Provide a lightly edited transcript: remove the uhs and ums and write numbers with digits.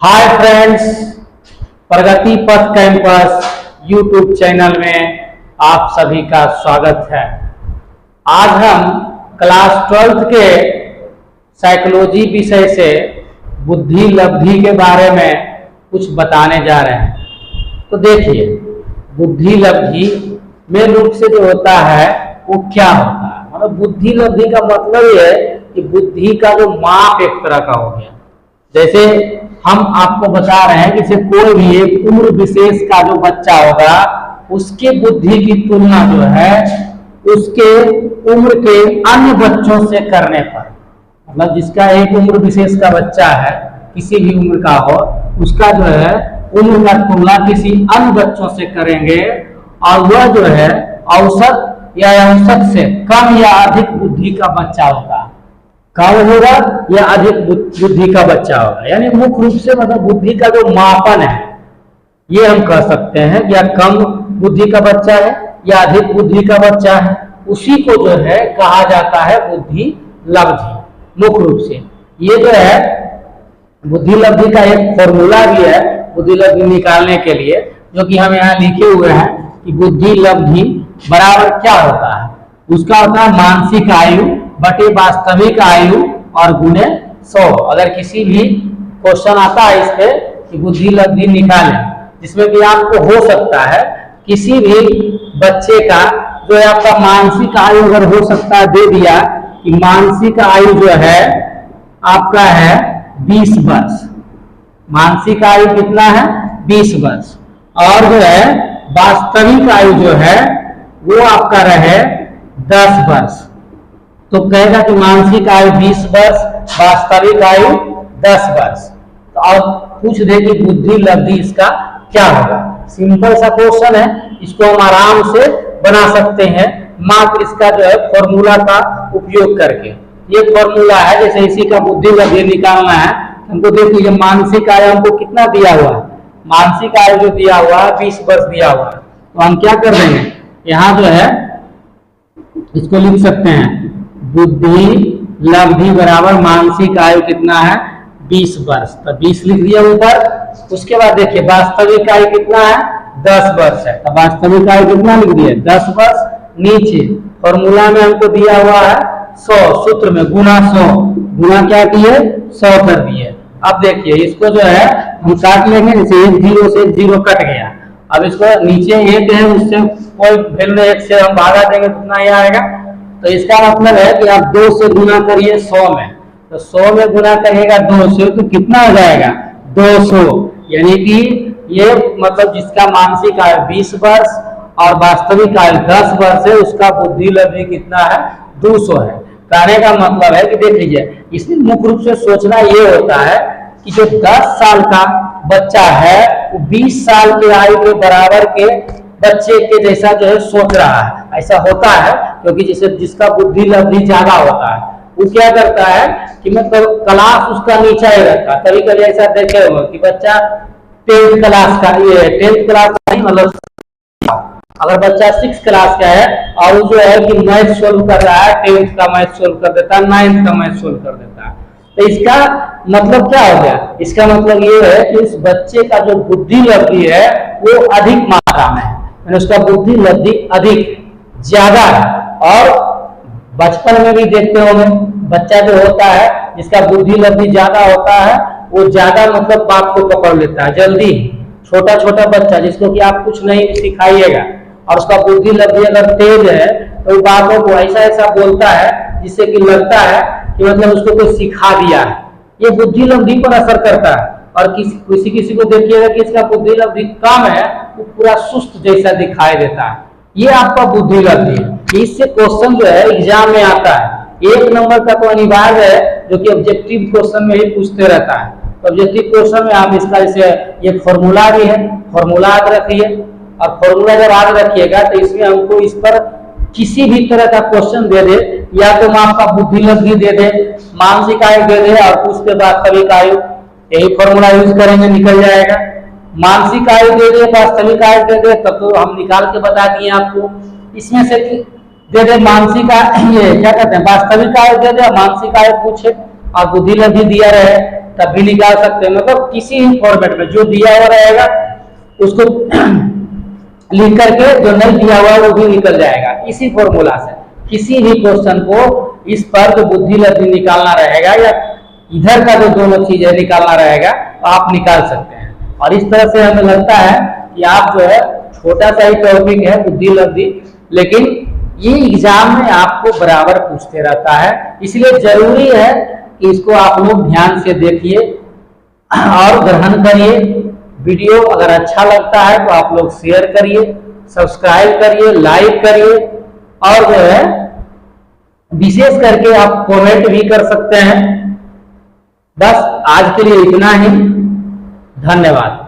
Hi friends, प्रगति पथ campus YouTube channel में आप सभी का स्वागत है। आज हम क्लास 12th के साइकोलॉजी विषय से बुद्धि लब्धि के बारे में कुछ बताने जा रहे हैं। तो देखिए, बुद्धि लब्धि में रूप से जो होता है वो क्या होता है। मतलब बुद्धि लब्धि का मतलब ये है कि बुद्धि का जो माप एक तरह का हो गया। जैसे हम आपको बता रहे हैं कि कोई भी एक उम्र विशेष का जो बच्चा होगा उसके बुद्धि की तुलना जो है उसके उम्र के अन्य बच्चों से करने पर, मतलब जिसका एक उम्र विशेष का बच्चा है, किसी भी उम्र का हो, उसका जो है उम्र का तुलना किसी अन्य बच्चों से करेंगे और वह जो है औसत या औसत से कम या अधिक बुद्धि का बच्चा होगा। कम होगा या अधिक बुद्धि का बच्चा होगा। यानी मुख्य रूप से मतलब बुद्धि का जो मापन है ये हम कह सकते हैं या कम बुद्धि का बच्चा है या अधिक बुद्धि का बच्चा है, उसी को जो है कहा जाता है बुद्धि लब्धि। मुख्य रूप से ये जो है बुद्धि लब्धि का एक फॉर्मूला भी है बुद्धि लब्धि निकालने के लिए, जो कि हम यहाँ लिखे हुए हैं कि बुद्धि लब्धि बराबर क्या होता है। उसका होता है मानसिक आयु बटे वास्तविक आयु और गुणे 100। अगर किसी भी क्वेश्चन आता है इस पे कि बुद्धि लब्धि निकालें, जिसमें कि आपको हो सकता है किसी भी बच्चे का जो है आपका मानसिक आयु अगर हो सकता है दे दिया कि मानसिक आयु जो है आपका है 20 वर्ष। मानसिक आयु कितना है? 20 वर्ष। और जो है वास्तविक आयु जो है वो आपका रहे 10 वर्ष। तो कहेगा कि मानसिक आयु 20 वर्ष, वास्तविक आयु 10 वर्ष। तो अब पूछ दे कि बुद्धि लब्धि इसका क्या होगा। सिंपल सा क्वेश्चन है, इसको हम आराम से बना सकते हैं मात्र इसका जो है फॉर्मूला का उपयोग करके। ये फॉर्मूला है, जैसे इसी का बुद्धि लब्धि निकालना है हमको। देखिए मानसिक आयु हमको कितना दिया हुआ है, मानसिक आयु जो दिया हुआ है 20 वर्ष दिया हुआ है। तो हम क्या कर देंगे, यहाँ जो है इसको लिख सकते हैं बुद्धि लब्धि बराबर मानसिक आयु कितना है 20 वर्ष। तो 20 लिख दिया ऊपर। उसके बाद देखिए वास्तविक आयु कितना है 10 वर्ष है। तो वास्तविक आयु कितना लिख दिए 10 वर्ष। नीचे फॉर्मूला में हमको दिया हुआ है 100, सूत्र में गुना 100, गुना क्या किए 100 कर दिए। अब देखिए इसको जो है हम काट लेंगे, जैसे 1 0 से 0 कट गया। अब इसको नीचे 1 है, उससे कोई वैल्यू 1 से हम भागा देंगे तो कितना ये आएगा। तो इसका मतलब है कि आप 2 से गुना करिए 100 में। तो 100 में गुना करिएगा 2 से तो कितना हो जाएगा 200। यानी कि ये मतलब जिसका मानसिक आयु 20 वर्ष और वास्तविक आयु 10 वर्ष है उसका बुद्धि लब्धि कितना है 200 है। कहने का मतलब है कि देख लीजिए, इसमें मुख्य रूप से सोचना ये होता है कि जो 10 साल का बच्चा है वो 20 साल के आयु के बराबर के बच्चे के जैसा जो है सोच रहा है। ऐसा होता है क्योंकि जैसे जिसका बुद्धि लब्धि ज्यादा होता है वो क्या करता है कि मतलब क्लास उसका नीचा ही रखता है। कभी कभी ऐसा देखे होगा कि बच्चा 10th क्लास का, ये 10th क्लास का नहीं, मतलब अगर बच्चा 6th क्लास का है और वो जो है कि मैथ सोल्व कर रहा है, 10th का मैथ सोल्व कर देता है, 9th का मैथ सोल्व कर देता है। तो इसका मतलब क्या हो गया, इसका मतलब ये है कि इस बच्चे का जो बुद्धि लब्धि है वो अधिक मात्रा में है, उसका बुद्धि लब्धि अधिक ज्यादा है। और बचपन में भी देखते होंगे बच्चा जो होता है जिसका बुद्धि लब्धि ज्यादा होता है वो ज्यादा मतलब बात को पकड़ लेता है जल्दी। छोटा छोटा बच्चा जिसको कि आप कुछ नहीं सिखाइएगा और उसका बुद्धि लब्धि अगर तेज है तो बातों को ऐसा ऐसा बोलता है जिससे कि लगता है कि मतलब उसको कोई सिखा दिया है। ये बुद्धि लब्धि पर असर करता है। और किसी किसी को देखिएगा कि इसका बुद्धि लब्धि कम है, वो पूरा सुस्त जैसा दिखाई देता है। ये आपका बुद्धि लब्धि है। इससे क्वेश्चन जो है एग्जाम में आता है। 1 नंबर का तो अनिवार्य है जो कि ऑब्जेक्टिव क्वेश्चन में ही पूछते रहता है। तो ऑब्जेक्टिव क्वेश्चन में आप इसका जैसे ये फॉर्मूला भी है, फॉर्मूला याद रखिए। और फॉर्मूला जब याद रखिएगा तो इसमें हमको इस पर किसी भी तरह का क्वेश्चन दे दे, या तो आपका बुद्धि लब्धि दे दे, मानसिक आयु दे दे और उसके बाद वास्तविक आयु, यही फॉर्मूला यूज करेंगे निकल जाएगा। मानसिक आयु दे दे, वास्तविक आयु दे दे, तब तो हम निकाल के बता दिए आपको। इसमें से दे दे मानसिक आयु, ये क्या कहते हैं वास्तविक आयु दे दे, मानसिक आयु पूछे और बुद्धि लब्धि दिया रहे तब भी निकाल सकते हैं। मतलब किसी भी फॉर्मेट में जो दिया हुआ रहेगा उसको लिख करके जो नहीं दिया हुआ वो भी निकल जाएगा। इसी फॉर्मूला से किसी भी क्वेश्चन को इस पर जो बुद्धि लब्धि निकालना रहेगा या इधर का जो दोनों चीज है निकालना रहेगा तो आप निकाल सकते हैं। और इस तरह से हमें लगता है कि आप जो है छोटा सा ही टॉपिक है बुद्धि लब्धि, लेकिन ये एग्जाम में आपको बराबर पूछते रहता है, इसलिए जरूरी है कि इसको आप लोग ध्यान से देखिए और ग्रहण करिए। वीडियो अगर अच्छा लगता है तो आप लोग शेयर करिए, सब्सक्राइब करिए, लाइक करिए और जो है विशेष करके आप कमेंट भी कर सकते हैं। बस आज के लिए इतना ही, धन्यवाद।